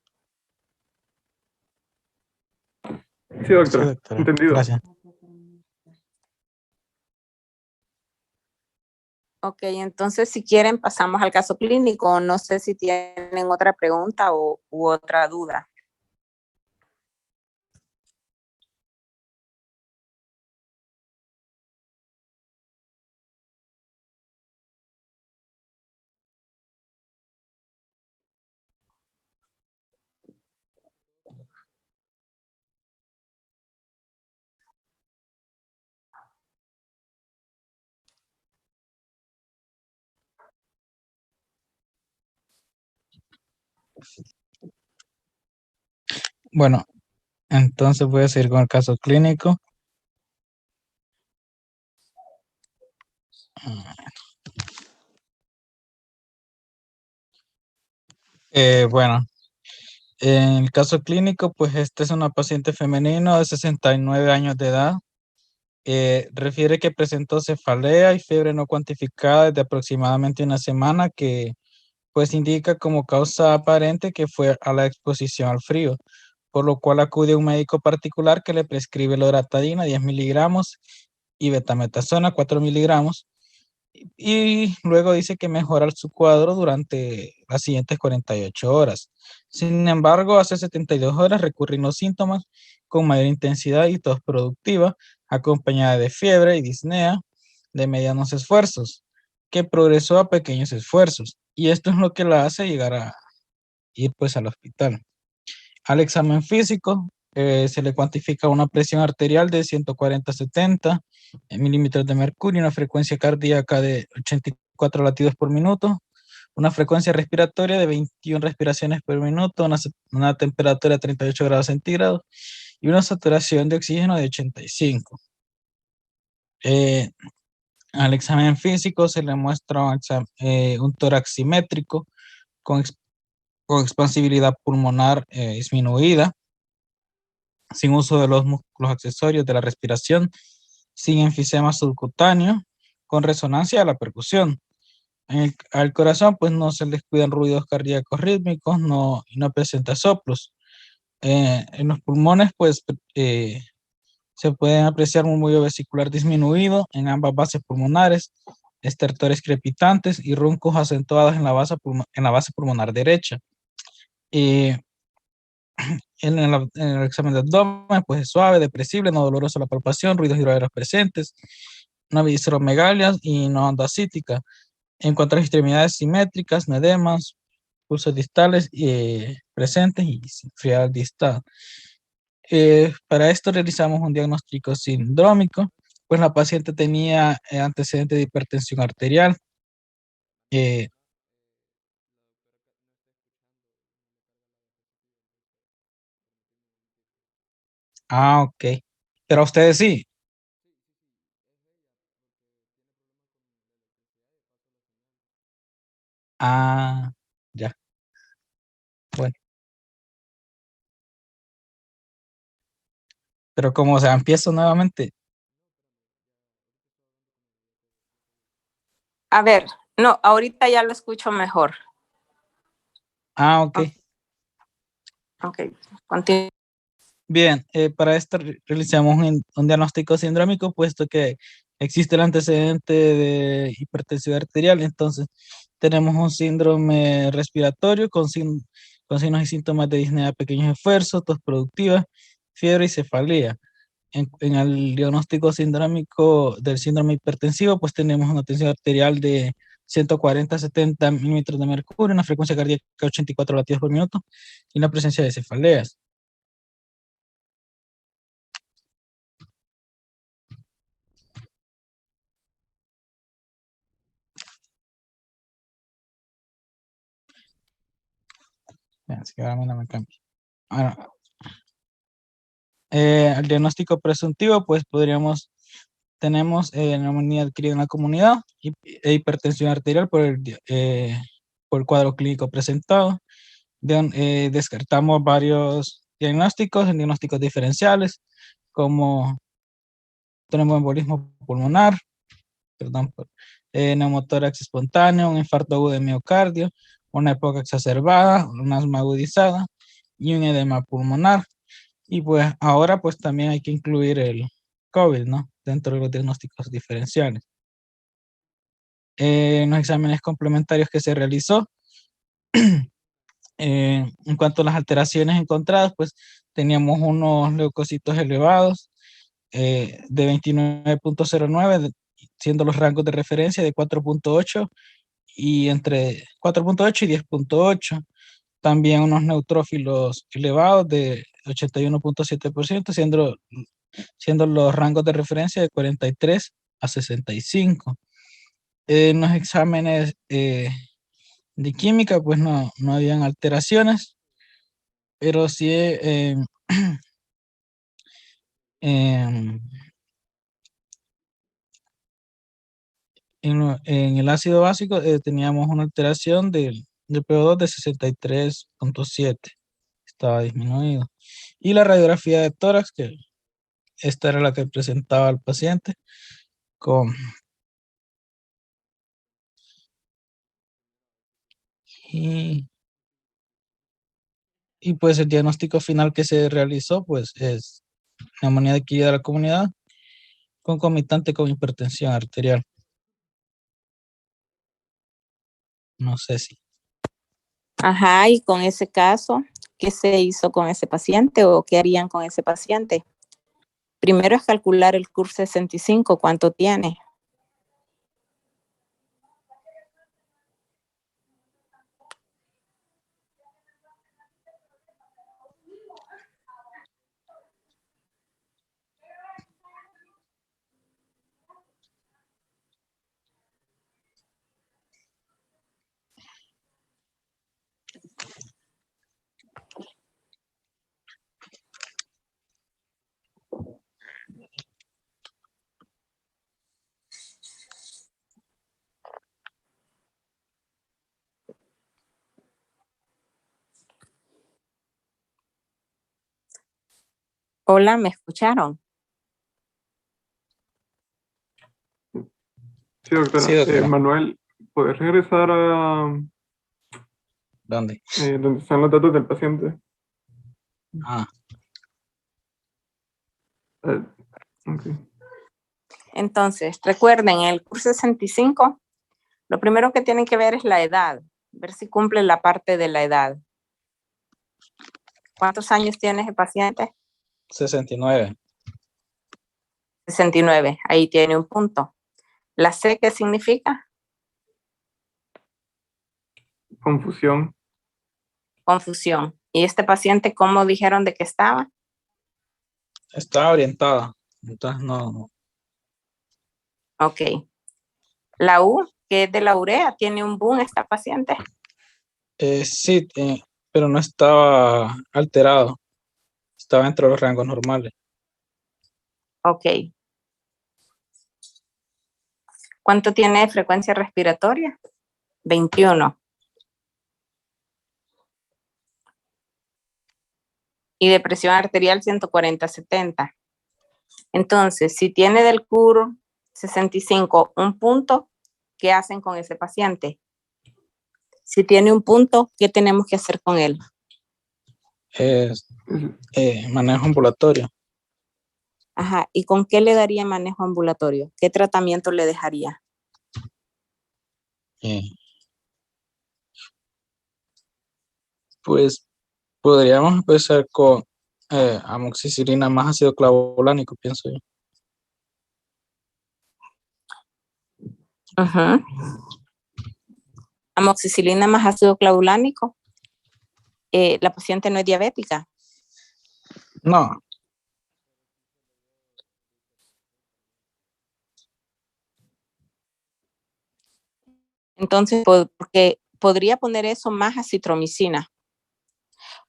Sí, doctora. Sí, doctora. Entendido. Gracias. Ok, entonces si quieren pasamos al caso clínico. No sé si tienen otra pregunta u otra duda. Bueno, entonces voy a seguir con el caso clínico. Bueno, en el caso clínico, pues esta es una paciente femenina de 69 años de edad. Refiere que presentó cefalea y fiebre no cuantificada desde aproximadamente una semana, que pues indica como causa aparente que fue a la exposición al frío, por lo cual acude a un médico particular que le prescribe loratadina 10 miligramos y betametasona 4 miligramos, y luego dice que mejora su cuadro durante las siguientes 48 horas. Sin embargo, hace 72 horas recurren los síntomas con mayor intensidad y tos productiva, acompañada de fiebre y disnea de medianos esfuerzos, que progresó a pequeños esfuerzos. Y esto es lo que la hace llegar a ir pues al hospital. Al examen físico se le cuantifica una presión arterial de 140-70 milímetros de mercurio, una frecuencia cardíaca de 84 latidos por minuto, una frecuencia respiratoria de 21 respiraciones por minuto, una temperatura de 38 grados centígrados y una saturación de oxígeno de 85. Al examen físico se le muestra un tórax simétrico con, con expansibilidad pulmonar disminuida, sin uso de los músculos accesorios de la respiración, sin enfisema subcutáneo, con resonancia a la percusión. Al corazón, pues no se les cuidan ruidos cardíacos rítmicos, y no presenta soplos. En los pulmones, pues se pueden apreciar un murmullo vesicular disminuido en ambas bases pulmonares, estertores crepitantes y roncos acentuados en la base pulmonar derecha. En el examen de abdomen, pues es suave, depresible, no doloroso la palpación, ruidos hidroaéreos presentes, no visceromegalias y no onda cítica. En cuanto a las extremidades simétricas, no edemas, pulsos distales presentes y frialdad distal. Para esto realizamos un diagnóstico sindrómico, pues la paciente tenía antecedentes de hipertensión arterial. Eh, ok. Pero a ustedes sí. Ah, ya. Bueno, pero como se empiezo nuevamente. A ver, no, ahorita ya lo escucho mejor. Ah, ok. Ok, continúa. Bien, para esto realizamos un diagnóstico sindrómico, puesto que existe el antecedente de hipertensión arterial. Entonces, tenemos un síndrome respiratorio con signos y síntomas de disnea de pequeños esfuerzos, tos productiva, fiebre y cefalea. En el diagnóstico sindrómico del síndrome hipertensivo, pues tenemos una tensión arterial de 140-70 milímetros de mercurio, una frecuencia cardíaca de 84 latidos por minuto y la presencia de cefaleas. Así que ahora no me cambio. Ahora, el diagnóstico presuntivo, pues tenemos neumonía adquirida en la comunidad e hipertensión arterial por el cuadro clínico presentado. Descartamos varios diagnósticos en diagnósticos diferenciales, como tromboembolismo pulmonar, perdón, neumotórax espontáneo, un infarto agudo de miocardio, una época exacerbada, un asma agudizada y un edema pulmonar. Y pues ahora pues también hay que incluir el COVID, ¿no? Dentro de los diagnósticos diferenciales. en los exámenes complementarios que se realizó. En cuanto a las alteraciones encontradas, pues teníamos unos leucocitos elevados de 29.09, siendo los rangos de referencia de 4.8 y entre 4.8 y 10.8. También unos neutrófilos elevados de 81.7%, siendo los rangos de referencia de 43 a 65. En los exámenes de química, pues no habían alteraciones, pero sí en el ácido básico teníamos una alteración del PO2 de 63.7, estaba disminuido. Y la radiografía de tórax, que esta era la que presentaba al paciente con... Y pues el diagnóstico final que se realizó pues es neumonía adquirida de la comunidad concomitante con hipertensión arterial. No sé si. Ajá, y con ese caso, ¿qué se hizo con ese paciente o qué harían con ese paciente? Primero es calcular el CUR 65, ¿cuánto tiene? Hola, ¿me escucharon? Sí, doctora. Sí, doctora. Manuel, ¿puedes regresar a ¿Dónde? donde están los datos del paciente? Ah, Ok. Entonces, recuerden, el CUR 65, lo primero que tienen que ver es la edad, ver si cumple la parte de la edad. ¿Cuántos años tiene ese paciente? 69. 69, ahí tiene un punto. ¿La C qué significa? Confusión. Confusión. ¿Y este paciente cómo dijeron de que estaba? Está orientada. Entonces no. Ok. La U, que es de la urea, tiene un boom esta paciente. Sí, pero no estaba alterado. Estaba dentro de los rangos normales. Ok. ¿Cuánto tiene de frecuencia respiratoria? 21. Y de presión arterial 140/70. Entonces, si tiene del CUR 65 un punto, ¿qué hacen con ese paciente? Si tiene un punto, ¿qué tenemos que hacer con él? Es manejo ambulatorio. Ajá, ¿y con qué le daría manejo ambulatorio? ¿Qué tratamiento le dejaría? Eh, pues podríamos empezar con amoxicilina más ácido clavulánico, pienso yo. Ajá. Amoxicilina más ácido clavulánico. La paciente no es diabética. No, Entonces, porque podría poner eso más acitromicina.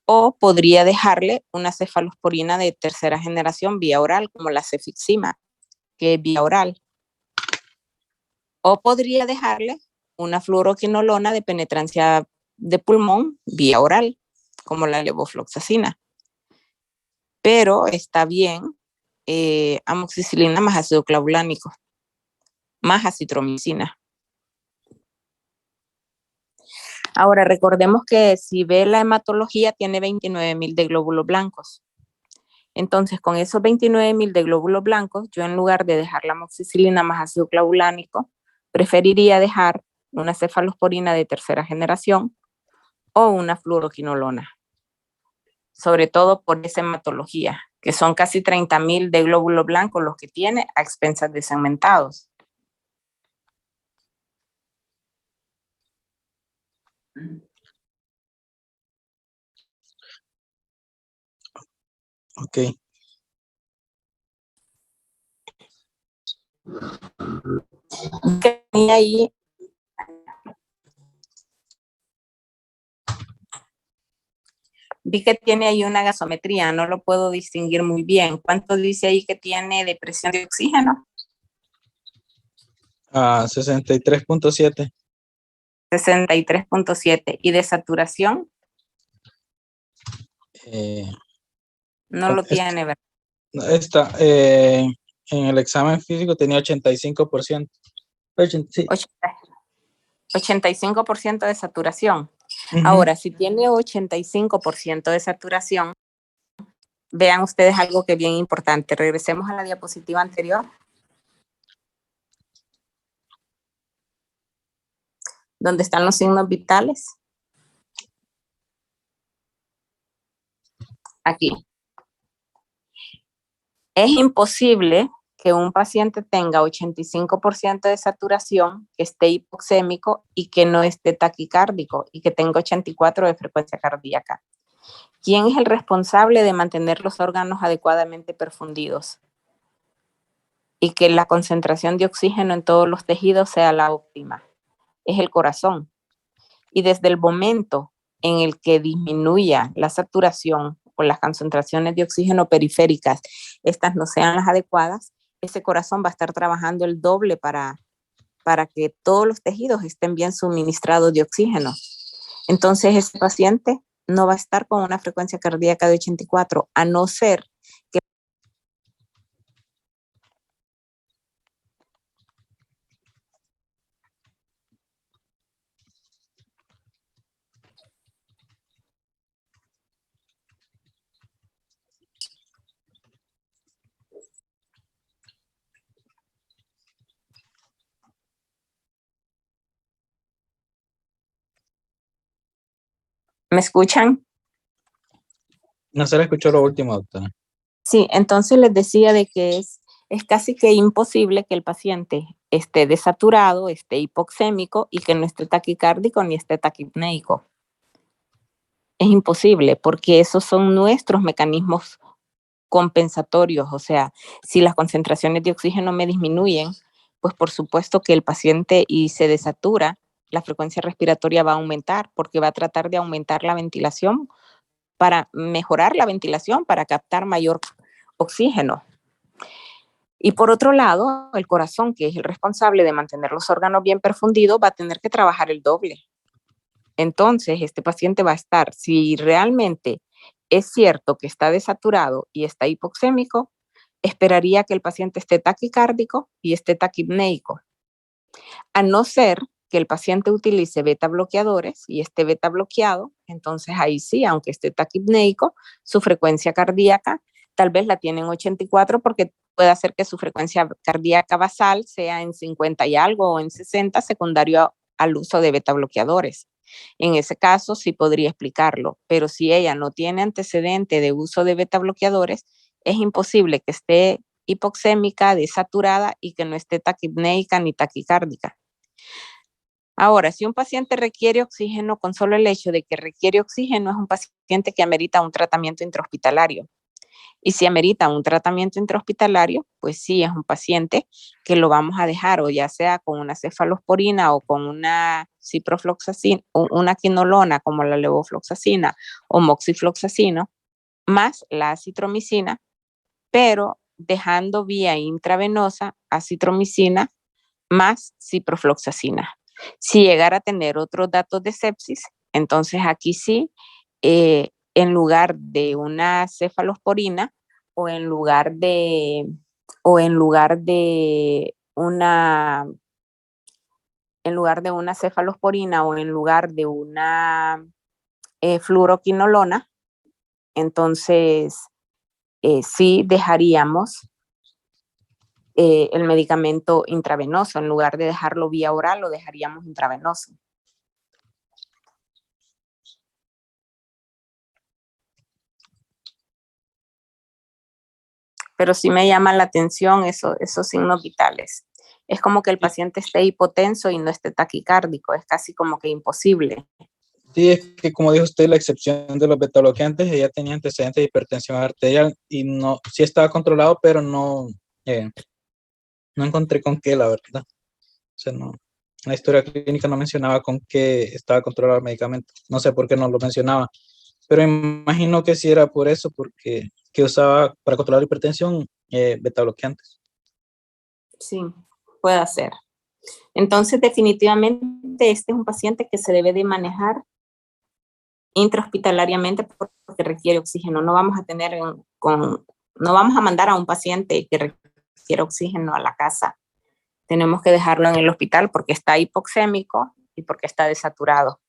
O podría dejarle una cefalosporina de tercera generación vía oral, como la cefixima, que es vía oral. O podría dejarle una fluoroquinolona de penetrancia de pulmón vía oral, como la levofloxacina. Pero está bien amoxicilina más ácido clavulánico, más acitromicina. Ahora, recordemos que si ve la hematología, tiene 29,000 de glóbulos blancos. Entonces, con esos 29,000 de glóbulos blancos, yo en lugar de dejar la amoxicilina más ácido clavulánico, preferiría dejar una cefalosporina de tercera generación o una fluoroquinolona, sobre todo por esa hematología, que son casi 30,000 de glóbulos blancos los que tiene a expensas de segmentados. Ok. Tenía ahí vi que tiene ahí una gasometría, no lo puedo distinguir muy bien. ¿Cuánto dice ahí que tiene de presión de oxígeno? 63.7. 63.7. ¿Y de saturación? No lo tiene, ¿verdad? En el examen físico tenía 85%. Sí. 85% de saturación. Uh-huh. Ahora, si tiene 85% de saturación, vean ustedes algo que es bien importante. Regresemos a la diapositiva anterior. ¿Dónde están los signos vitales? Aquí. Es imposible que un paciente tenga 85% de saturación, que esté hipoxémico y que no esté taquicárdico y que tenga 84 de frecuencia cardíaca. ¿Quién es el responsable de mantener los órganos adecuadamente perfundidos y que la concentración de oxígeno en todos los tejidos sea la óptima? Es el corazón. Y desde el momento en el que disminuya la saturación o las concentraciones de oxígeno periféricas, estas no sean las adecuadas, ese corazón va a estar trabajando el doble para que todos los tejidos estén bien suministrados de oxígeno. Entonces ese paciente no va a estar con una frecuencia cardíaca de 84, a no ser que ¿me escuchan? No se le escuchó lo último, doctora. Sí, entonces les decía de que es casi que imposible que el paciente esté desaturado, esté hipoxémico y que no esté taquicárdico ni esté taquipneico. Es imposible porque esos son nuestros mecanismos compensatorios, o sea, si las concentraciones de oxígeno me disminuyen, pues por supuesto que el paciente y se desatura, la frecuencia respiratoria va a aumentar porque va a tratar de aumentar la ventilación para mejorar la ventilación, para captar mayor oxígeno. Y por otro lado, el corazón, que es el responsable de mantener los órganos bien perfundidos, va a tener que trabajar el doble. Entonces, este paciente va a estar, si realmente es cierto que está desaturado y está hipoxémico, esperaría que el paciente esté taquicárdico y esté taquipneico. A no ser que el paciente utilice beta bloqueadores y esté beta bloqueado, entonces ahí sí, aunque esté taquipneico, su frecuencia cardíaca tal vez la tiene en 84 porque puede hacer que su frecuencia cardíaca basal sea en 50 y algo o en 60 secundario al uso de beta bloqueadores. En ese caso sí podría explicarlo, pero si ella no tiene antecedente de uso de beta bloqueadores, es imposible que esté hipoxémica, desaturada y que no esté taquipneica ni taquicárdica. Ahora, si un paciente requiere oxígeno, con solo el hecho de que requiere oxígeno, es un paciente que amerita un tratamiento intrahospitalario. Y si amerita un tratamiento intrahospitalario, pues sí, es un paciente que lo vamos a dejar o ya sea con una cefalosporina o con una ciprofloxacina, una quinolona como la levofloxacina o moxifloxacino, más la acitromicina, pero dejando vía intravenosa acitromicina más ciprofloxacina. Si llegara a tener otros datos de sepsis, entonces aquí sí, en lugar de una cefalosporina o en lugar de una cefalosporina o en lugar de una fluoroquinolona, entonces sí dejaríamos el medicamento intravenoso. En lugar de dejarlo vía oral, lo dejaríamos intravenoso. Pero sí me llama la atención esos signos vitales. Es como que el paciente esté hipotenso y no esté taquicárdico. Es casi como que imposible. Sí, es que como dijo usted, la excepción de los beta-bloqueantes, ella tenía antecedentes de hipertensión arterial y no, sí estaba controlado, pero no encontré con qué, la verdad. O sea, no, la historia clínica no mencionaba con qué estaba controlado el medicamento. No sé por qué no lo mencionaba, pero imagino que sí era por eso, porque que usaba para controlar la hipertensión beta-bloqueantes. Sí, puede ser. Entonces, definitivamente, este es un paciente que se debe de manejar intrahospitalariamente porque requiere oxígeno. No vamos a mandar a un paciente que requiere oxígeno a la casa. Tenemos que dejarlo en el hospital porque está hipoxémico y porque está desaturado.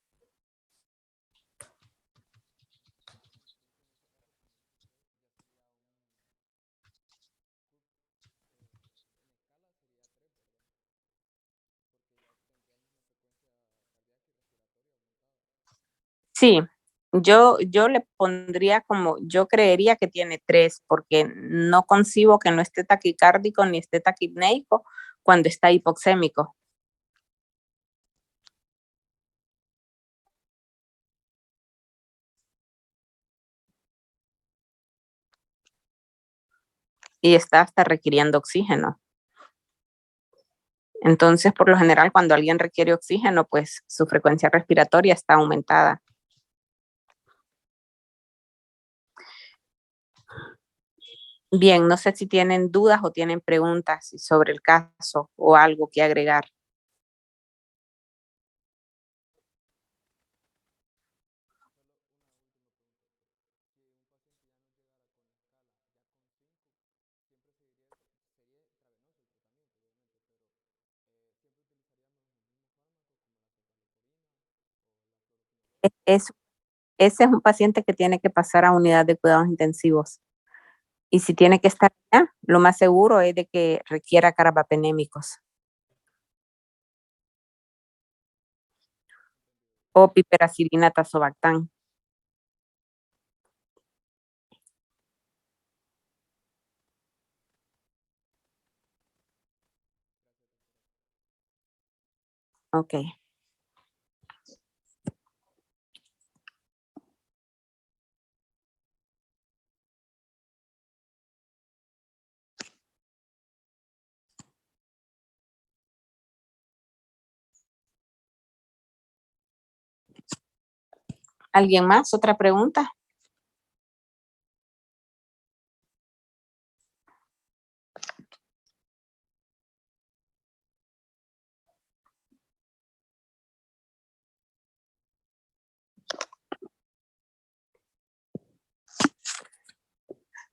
Sí, yo le pondría como, yo creería que tiene 3, porque no concibo que no esté taquicárdico ni esté taquipneico cuando está hipoxémico. Y está hasta requiriendo oxígeno. Entonces, por lo general, cuando alguien requiere oxígeno, pues su frecuencia respiratoria está aumentada. Bien, no sé si tienen dudas o tienen preguntas sobre el caso o algo que agregar. Ese es un paciente que tiene que pasar a unidad de cuidados intensivos. Y si tiene que estar allá, lo más seguro es de que requiera carbapenémicos o piperacilina tazobactam. Ok. ¿Alguien más? ¿Otra pregunta?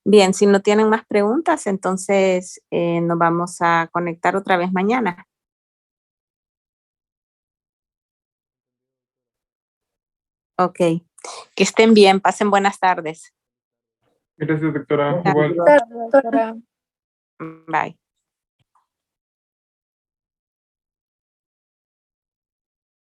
Bien, si no tienen más preguntas, entonces nos vamos a conectar otra vez mañana. Ok. Que estén bien, pasen buenas tardes. Gracias, doctora. Gracias. Igual. Doctora. Bye.